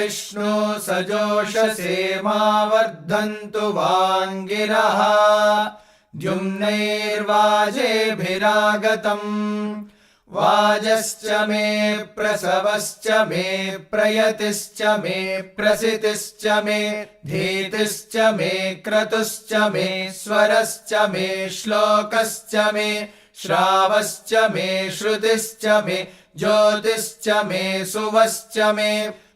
विष्णु सजोषसे मा वर्धन्तु वाङ्गिरः द्युम्नैर्वाजेभिरागतम् वाजश्च मे प्रसवश्च मे प्रयतिश्च मे प्रसितिश्च मे धीतिश्च मे क्रतुश्च मे स्वरश्च मे श्लोकश्च मे श्रावश्च मे श्रुतिश्च मे ज्योतिश्च मे सुवश्च मे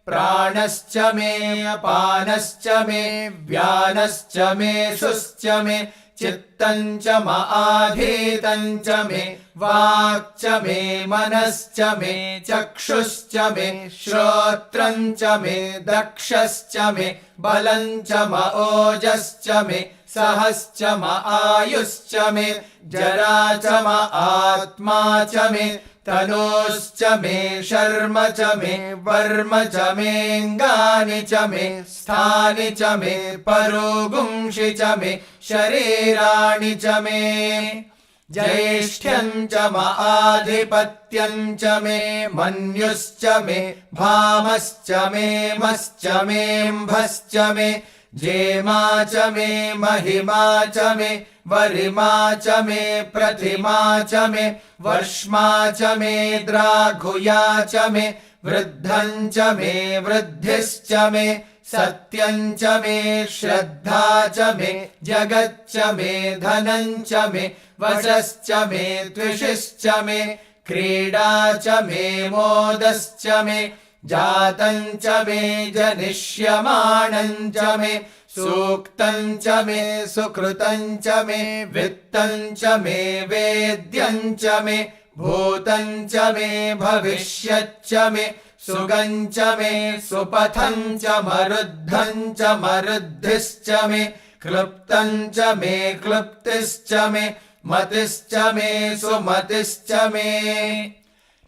प्राणश्च मे अपानश्च मे व्यानश्च मे शुश्च मे चित्तं च आधीतं च मे वाक् च मे मनश्च मे चक्षुश्च मे श्रोत्रं च मे दक्षश्च मे बलं च ओजश्च मे सहश्च आयुश्च मे जरा च आत्मा च मे तनोश्च मे शर्म च मे वर्म च मेऽङ्गानि च मे स्थानि च मे परोगुंषि च मे शरीराणि च मे ज्येष्ठ्यं च आधिपत्यं च मे मन्युश्च मे भामश्च मे मश्च मेऽम्भश्च मे जेमा च मे महिमा च मे वरिमा च मे प्रतिमा च मे वर्ष्मा च मे द्राघुया च मे वृद्धं च मे वृद्धिश्च मे सत्यं च मे श्रद्धा च मे जगच्च मे धनं च मे वशश्च मे द्विषश्च मे क्रीडा च मे मोदश्च मे जातं च मे जनिष्यमाणं च मे सूक्तं च मे सुकृतं च मे वित्तं च मे वेद्यं च मे भूतं च मे भविष्यच्च मे सुगं च मे सुपथं च मरुद्धं च मरुद्धिश्च मे क्लुप्तं च मे क्लुप्तिश्च मे मतिश्च मे सुमतिश्च मे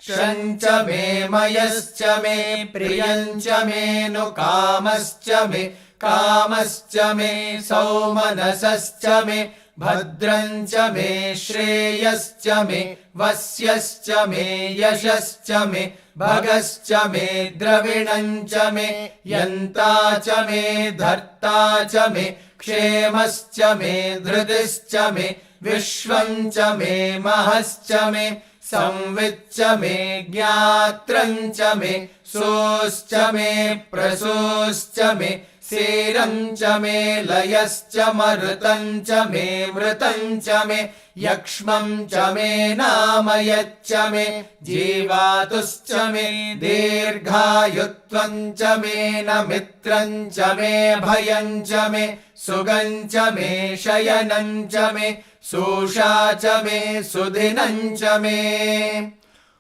शं च मे मयश्च मे प्रियं च मे नुकामश्च मे कामश्च मे सौमनसश्च मे भद्रं च मे श्रेयश्च मे वस्यश्च मे यशश्च मे भगश्च मे द्रविणं च मे यन्ता च मे धर्ता च मे क्षेमश्च मे धृतिश्च मे विश्वं च मे महश्च मे संविच्च मे ज्ञात्रं च मे सोश्च मे प्रसोश्च मे सीरं च मे लयश्च मरुतं च मे मृतं च मे यक्ष्मं च मे नामयच्च मे जीवातुश्च मे दीर्घायुत्वं च मे नमित्रं च मे भयं च मे सुगं च मे शयनं च मे सूषा च मे सुदिनं च मे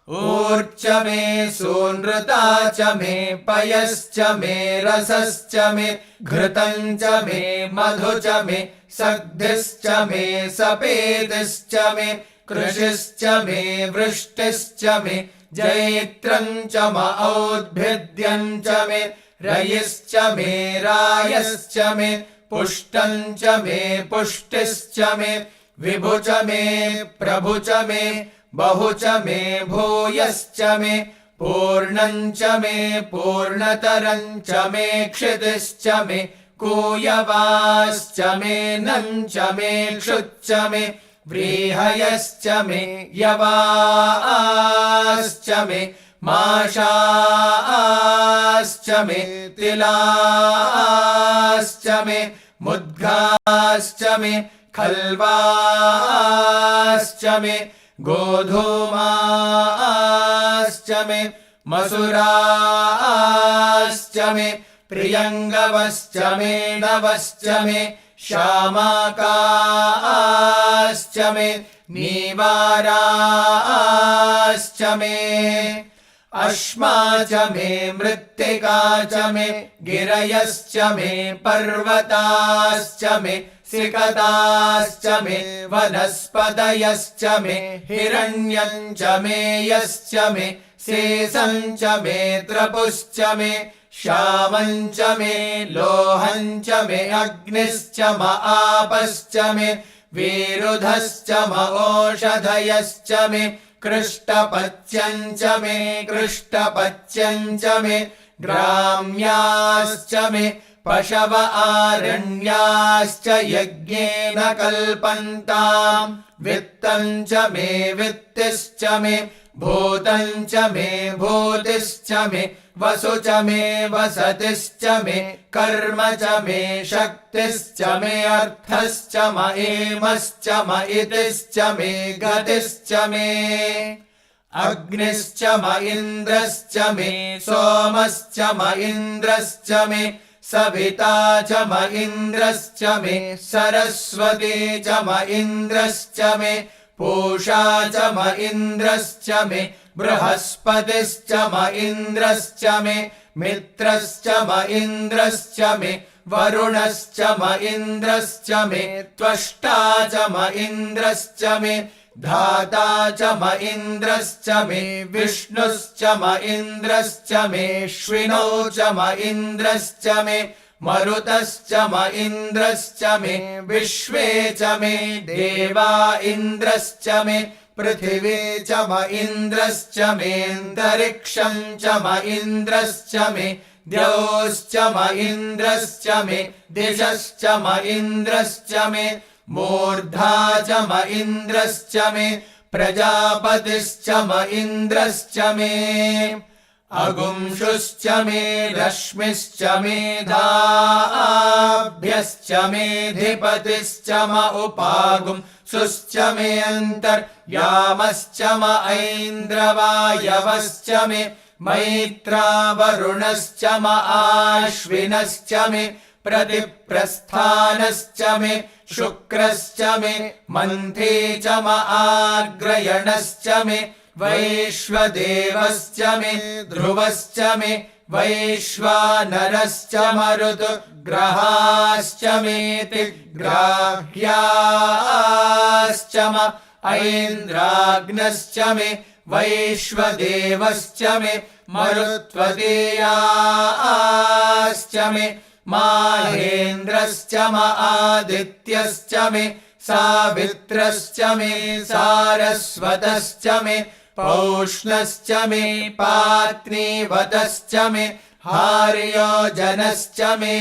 ऊर्च मे सूनृता च मे पयश्च मे रसश्च मे घृतं च मे मधु च मे सग्धिश्च मे सपेतिश्च मे कृषिश्च मे वृष्टिश्च मे जैत्रं च औद्भिद्यं च मे रयिश्च मे रायश्च मे पुष्टं च मे पुष्टिश्च मे विभु च मे प्रभु च मे बहु च मे भूयश्च मे पूर्णं च मे पूर्णतरं च मे क्षितिश्च मे कूयवाश्च मे नं च मे क्षुच्च मे व्रीहयश्च मे यवाश्च मे माशाश्च मे तिलाश्च मे मुद्गाश्च मे खल्वाश्च मे गोधूमाश्च मे मसुराश्च मे प्रियङ्गवश्च मे नवश्च मे श्यामाकाश्च मे नीवाराश्च मे अश्मा च मे मृत्तिका च मे गिरयश्च मे पर्वताश्च मे सिकताश्च मे वनस्पतयश्च मे हिरण्यं च मे यश्च मे शेषं च मे त्रपुश्च मे श्यामं च मे लोहं च मे अग्निश्च आपश्च मे वीरुधश्च ओषधयश्च मे कृष्टपच्यं च मे कृष्टपच्यं च मे ग्राम्याश्च मे पशव आरण्याश्च यज्ञेन कल्पन्ताम् वित्तम् च मे वित्तिश्च मे भूतम् च मे भूतिश्च मे वसु च मे वसतिश्च मे कर्म च मे शक्तिश्च मे अर्थश्च म एमश्च म इतिश्च मे गतिश्च मे अग्निश्च म इन्द्रश्च मे सोमश्च म इन्द्रश्च मे सविता च म इन्द्रश्च मे सरस्वती च म इन्द्रश्च मे पूषा च म इन्द्रश्च मे बृहस्पतिश्च म इन्द्रश्च मे मित्रश्च म इन्द्रश्च मे वरुणश्च म इन्द्रश्च मे त्वष्टा च म इन्द्रश्च मे धाता च म इन्द्रश्च मे विष्णुश्च म इन्द्रश्च मेऽश्विनौ च म इन्द्रश्च मे मरुतश्च म इन्द्रश्च मे विश्वे च मे देवा इन्द्रश्च मे पृथिवी च म इन्द्रश्च मेऽन्तरिक्षम् च म इन्द्रश्च मे द्यौश्च म इन्द्रश्च मे दिशश्च म इन्द्रश्च मे मूर्धा च म इन्द्रश्च मे प्रजापतिश्च म इन्द्रश्च मे अगुंशुश्च मे रश्मिश्च मेधाभ्यश्च मेऽधिपतिश्च म उपागुंसुश्च मे अन्तर्यामश्च म ऐन्द्रवायवश्च मे मैत्रावरुणश्च म आश्विनश्च मे प्रतिप्रस्थानश्च मे शुक्रश्च मे मन्थे च म आग्रयणश्च मे वैश्वदेवश्च मे ध्रुवश्च मे वैश्वानरश्च मरुतग्रहाश्च मेति ग्राह्याश्च म ऐन्द्राग्नश्च मे वैश्वदेवश्च मे मरुत्वदेयाश्च मे माहेन्द्रश्च म आदित्यश्च मे सावित्रश्च मे सारस्वतश्च मे पौष्णश्च मे पात्नीवतश्च मे हार्योजनश्च मे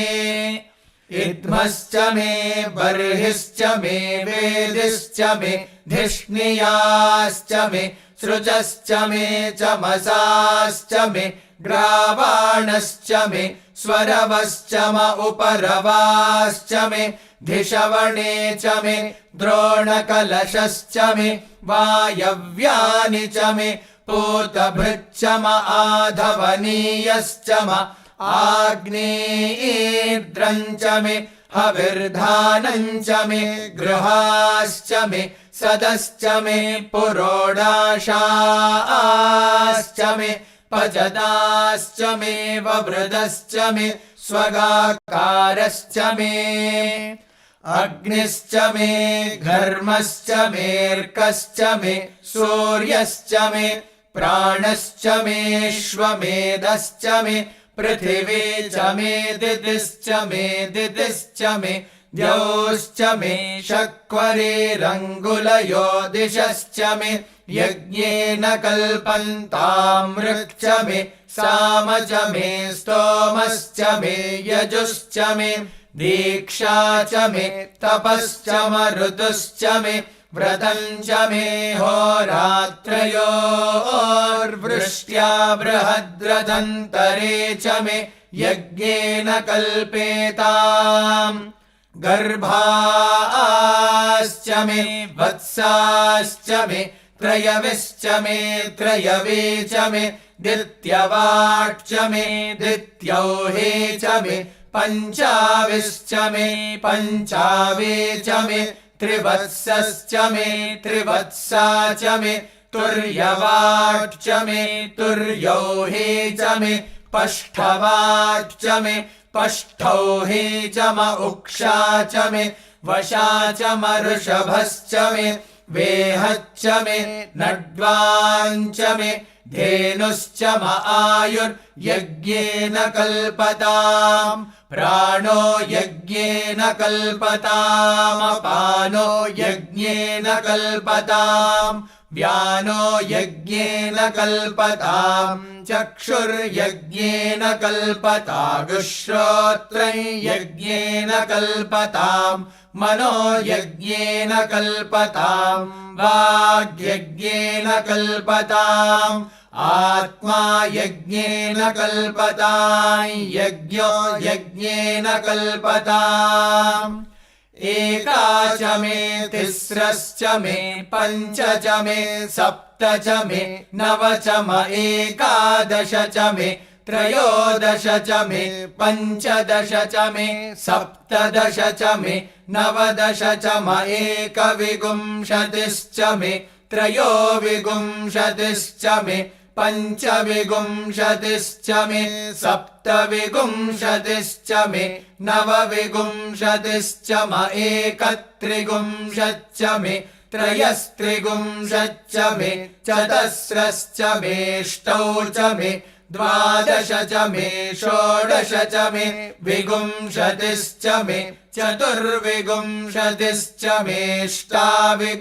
इद्मश्च मे बर्हिश्च मे वेदिश्च मे धिष्णियाश्च मे सृजश्च मे चमसाश्च मे ग्रावाणश्च मे स्वरवश्च म उपरवाश्च मे धिषवणे च मे द्रोणकलशश्च मे वायव्यानि च मे पूतभृच्च म आधवनीयश्च म आग्नेयीर्द्रम् च मे हविर्धानम् च मे गृहाश्च मे सदश्च मे पुरोडाशाश्च मे पचदाश्च मे ववृदश्च मे स्वगाकारश्च मे अग्निश्च मे घर्मश्च मेऽर्कश्च मे सूर्यश्च मे प्राणश्च मेऽश्वमेधश्च मे पृथिवी च मे दितिश्च मे द्यौश्च मे शक्वरेरङ्गुलयो दिशश्च मे यज्ञेन कल्पन्ताम् ऋक् च मे साम च मे स्तोमश्च मे यजुश्च मे दीक्षा च मे तपश्च मरुतुश्च मे व्रतम् च मे होरात्रयोर्वृष्ट्या बृहद्रथन्तरे च मे यज्ञेन कल्पेताम् गर्भाश्च मे वत्साश्च मे त्रयविश्च मे त्रयवे च मे दित्यवाक् च मे दित्यौहे च मे पञ्चाविश्च मे पञ्चावे च मे त्रिवत्सश्च मे त्रिवत्सा च मे तुर्यवाक् च मे तुर्यौहे च मे पष्ठवाक् च मे पष्ठौहे च म उक्षा च मे वशा च म ऋषभश्च मे वेहच्च मे नड्वाञ्च मे धेनुश्च म आयुर्यज्ञेन कल्पताम् प्राणो यज्ञेन कल्पताम् अपानो यज्ञेन कल्पताम् व्यानो यज्ञेन कल्पताम् चक्षुर्यज्ञेन कल्पतागुश्रोत्रं यज्ञेन कल्पताम् मनो यज्ञेन कल्पताम् वाग्यज्ञेन कल्पताम् आत्मा यज्ञेन कल्पताम् यज्ञो यज्ञेन कल्पताम् एका च मे तिस्रश्च मे पञ्च च मे सप्त च मे नव च म एकादश च मे त्रयोदश च मे पञ्चदश च मे सप्तदश च मे नवदश च म एकविंशतिश्च मे त्रयोविंशतिश्च मे पञ्चविंशतिश्च मे सप्तविंशतिश्च मे नवविंशतिश्च म एकत्रिंशच्च मे त्रयस्त्रिंशच्च मे चतस्रश्च मेष्टौ च मे द्वादश च मे षोडश च मे विंशतिश्च मे चतुर्विंशतिश्च मेष्टाविंशतिश्च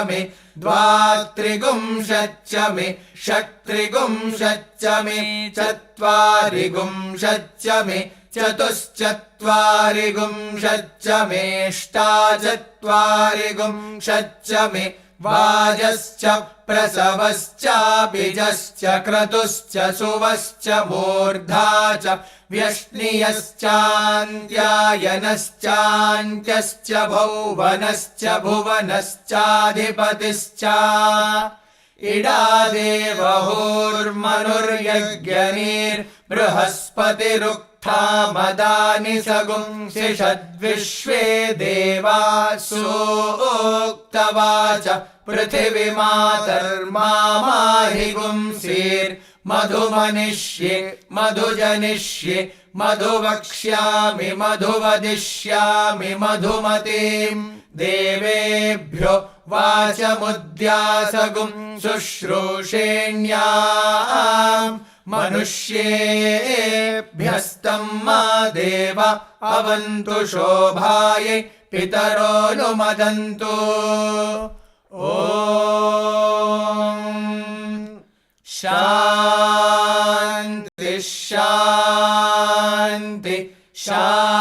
मे द्वात्रिंशच्च मे षट्त्रिंशच्च मे चत्वारिंशच्च मे चतुश्चत्वारिंशच्च मेष्टाचत्वारिंशच्च मे वाजश्च प्रसवश्चाभिजश्च क्रतुश्च सुवश्च मूर्धा च व्यष्णियश्चान्त्यायनश्चान्त्यश्च भौवनश्च भुवनश्चाधिपतिश्च इडादेवहोर्मनुर्यज्ञनिर्बृहस्पतिरुक्था मदानि सगुंसि षद्विश्वे देवा सूक्तवाच पृथिवीमातर्माहि गुंसीर्मधुमनिष्ये मधुजनिष्ये मधुवक्ष्यामि मधुवदिष्यामि मधुमतीम् देवेभ्यो वाचमुद्यासगुं शुश्रूषेण्याम् मनुष्येभ्यस्तं मा देव अवन्तु शोभायै पितरोऽनुमदन्तु ॐ शान्ति शान्ति शान्ति